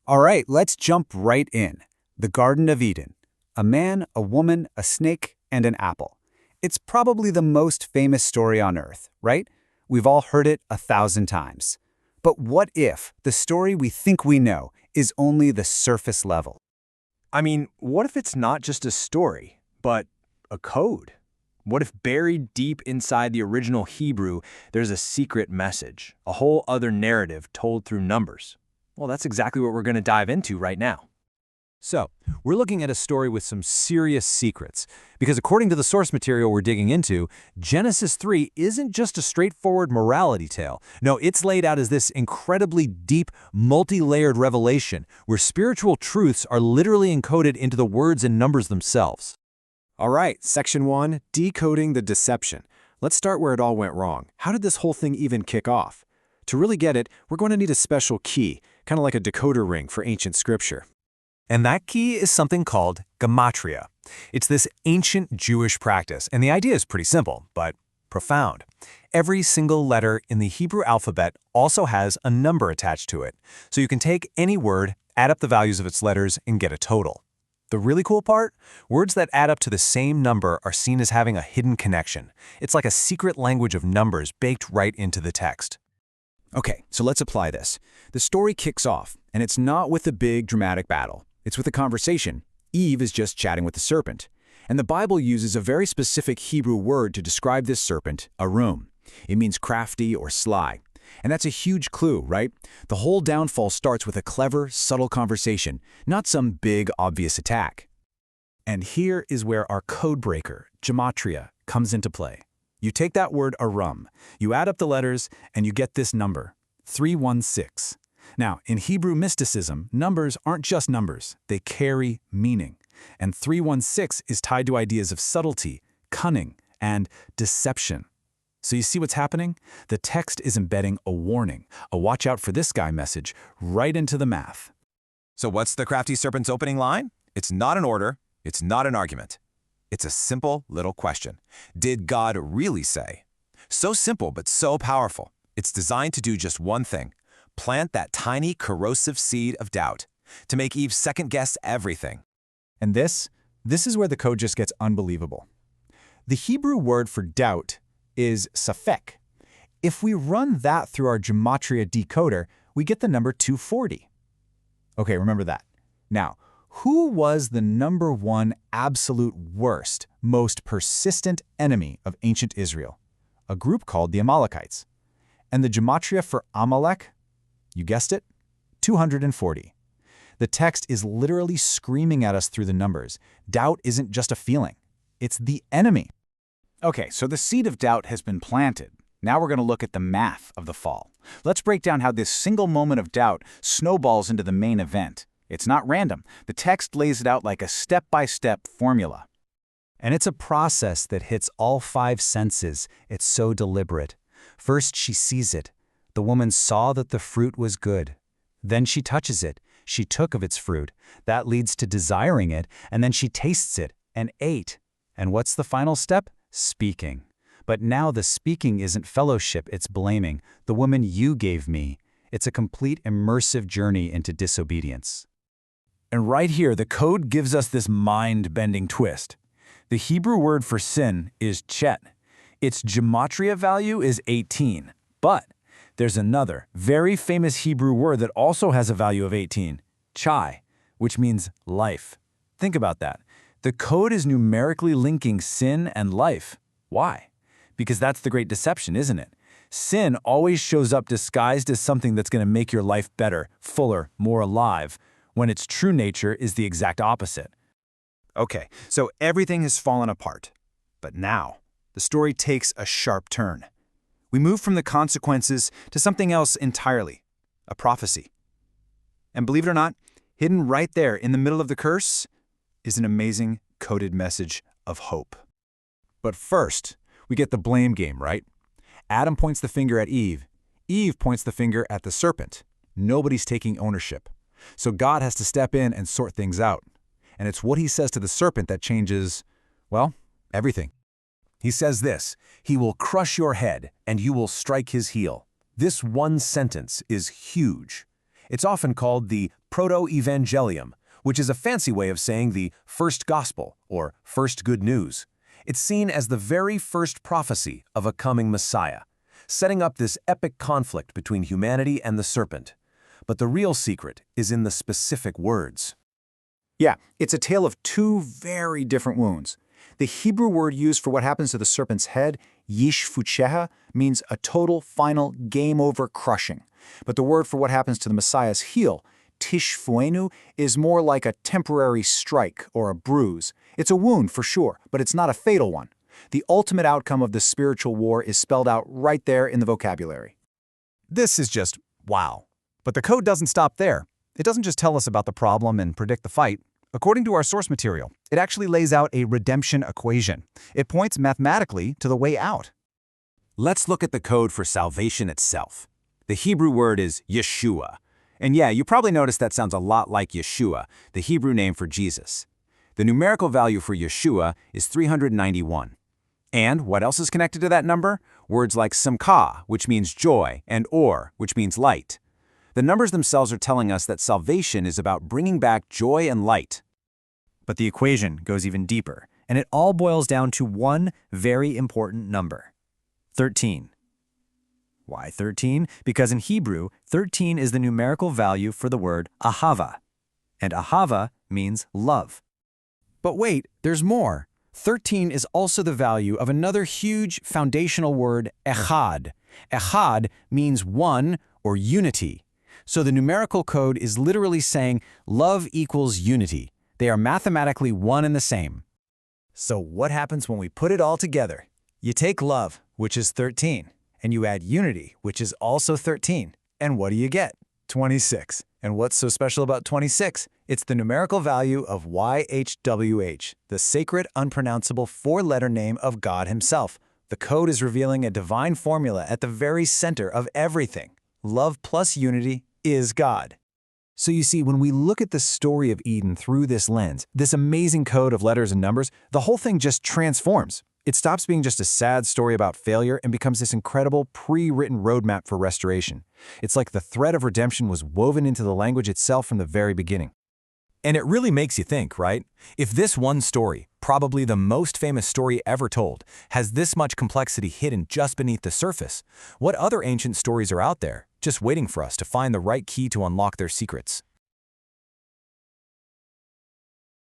All right, let's jump right in. The Garden of Eden. A man, a woman, a snake, and an apple. It's probably the most famous story on Earth, right? We've all heard it 1,000 times. But what if the story we think we know is only the surface level? I mean, what if it's not just a story, but a code? What if buried deep inside the original Hebrew, there's a secret message, a whole other narrative told through numbers? Well, that's exactly what we're going to dive into right now. So, we're looking at a story with some serious secrets, because according to the source material we're digging into, Genesis 3 isn't just a straightforward morality tale. No, it's laid out as this incredibly deep, multi-layered revelation where spiritual truths are literally encoded into the words and numbers themselves. All right, Section 1, Decoding the Deception. Let's start where it all went wrong. How did this whole thing even kick off? To really get it, we're going to need a special key, kind of like a decoder ring for ancient scripture. And that key is something called Gematria. It's this ancient Jewish practice, and the idea is pretty simple, but profound. Every single letter in the Hebrew alphabet also has a number attached to it, so you can take any word, add up the values of its letters, and get a total. The really cool part? Words that add up to the same number are seen as having a hidden connection. It's like a secret language of numbers baked right into the text. Okay, so let's apply this. The story kicks off, and it's not with a big dramatic battle. It's with a conversation. Eve is just chatting with the serpent. And the Bible uses a very specific Hebrew word to describe this serpent, arum. It means crafty or sly. And that's a huge clue, right? The whole downfall starts with a clever, subtle conversation, not some big, obvious attack. And here is where our code breaker, Gematria, comes into play. You take that word arum, you add up the letters, and you get this number, 316. Now, in Hebrew mysticism, numbers aren't just numbers, they carry meaning. And 316 is tied to ideas of subtlety, cunning, and deception. So you see what's happening? The text is embedding a warning, a watch out for this guy message, right into the math. So what's the crafty serpent's opening line? It's not an order, it's not an argument. It's a simple little question. Did God really say? So simple, but so powerful. It's designed to do just one thing. Plant that tiny corrosive seed of doubt to make Eve second-guess everything. And this is where the code just gets unbelievable. The Hebrew word for doubt is safek. If we run that through our Gematria decoder, we get the number 240. Okay, remember that. Now, who was the number one absolute worst, most persistent enemy of ancient Israel? A group called the Amalekites. And the Gematria for Amalek? You guessed it, 240. The text is literally screaming at us through the numbers. Doubt isn't just a feeling. It's the enemy. Okay, so the seed of doubt has been planted. Now we're going to look at the math of the fall. Let's break down how this single moment of doubt snowballs into the main event. It's not random. The text lays it out like a step-by-step formula. And it's a process that hits all 5 senses. It's so deliberate. First, she sees it. The woman saw that the fruit was good. Then she touches it. She took of its fruit. That leads to desiring it, and then she tastes it and ate. And what's the final step? Speaking. But now the speaking isn't fellowship, it's blaming. The woman you gave me. It's a complete immersive journey into disobedience. And right here, the code gives us this mind-bending twist. The Hebrew word for sin is chet. Its Gematria value is 18. But there's another, very famous Hebrew word that also has a value of 18, chai, which means life. Think about that. The code is numerically linking sin and life. Why? Because that's the great deception, isn't it? Sin always shows up disguised as something that's going to make your life better, fuller, more alive, when its true nature is the exact opposite. Okay, so everything has fallen apart. But now, the story takes a sharp turn. We move from the consequences to something else entirely, a prophecy. And believe it or not, hidden right there in the middle of the curse is an amazing coded message of hope. But first, we get the blame game, right? Adam points the finger at Eve. Eve points the finger at the serpent. Nobody's taking ownership. So God has to step in and sort things out. And it's what he says to the serpent that changes, well, everything. He says this, "He will crush your head, and you will strike his heel." This one sentence is huge. It's often called the proto-evangelium, which is a fancy way of saying the first gospel or first good news. It's seen as the very first prophecy of a coming Messiah, setting up this epic conflict between humanity and the serpent. But the real secret is in the specific words. Yeah, it's a tale of two very different wounds. The Hebrew word used for what happens to the serpent's head, YAH-WEH, means a total, final, game-over crushing. But the word for what happens to the Messiah's heel, tishfuenu, is more like a temporary strike or a bruise. It's a wound for sure, but it's not a fatal one. The ultimate outcome of the spiritual war is spelled out right there in the vocabulary. This is just wow. But the code doesn't stop there. It doesn't just tell us about the problem and predict the fight. According to our source material, it actually lays out a redemption equation. It points mathematically to the way out. Let's look at the code for salvation itself. The Hebrew word is Yeshua. And yeah, you probably noticed that sounds a lot like Yeshua, the Hebrew name for Jesus. The numerical value for Yeshua is 391. And what else is connected to that number? Words like simcha, which means joy, and or, which means light. The numbers themselves are telling us that salvation is about bringing back joy and light. But the equation goes even deeper, and it all boils down to one very important number: 13. Why 13? Because in Hebrew, 13 is the numerical value for the word ahava, and ahava means love. But wait, there's more. 13 is also the value of another huge foundational word, echad. Echad means one or unity. So the numerical code is literally saying love equals unity. They are mathematically one and the same. So what happens when we put it all together? You take love, which is 13, and you add unity, which is also 13. And what do you get? 26. And what's so special about 26? It's the numerical value of YAH-WEH, the sacred, unpronounceable four-letter name of God himself. The code is revealing a divine formula at the very center of everything. Love plus unity is God. So you see, when we look at the story of Eden through this lens, this amazing code of letters and numbers, the whole thing just transforms. It stops being just a sad story about failure and becomes this incredible pre-written roadmap for restoration. It's like the thread of redemption was woven into the language itself from the very beginning. And it really makes you think, right? If this one story, probably the most famous story ever told, has this much complexity hidden just beneath the surface, what other ancient stories are out there, just waiting for us to find the right key to unlock their secrets?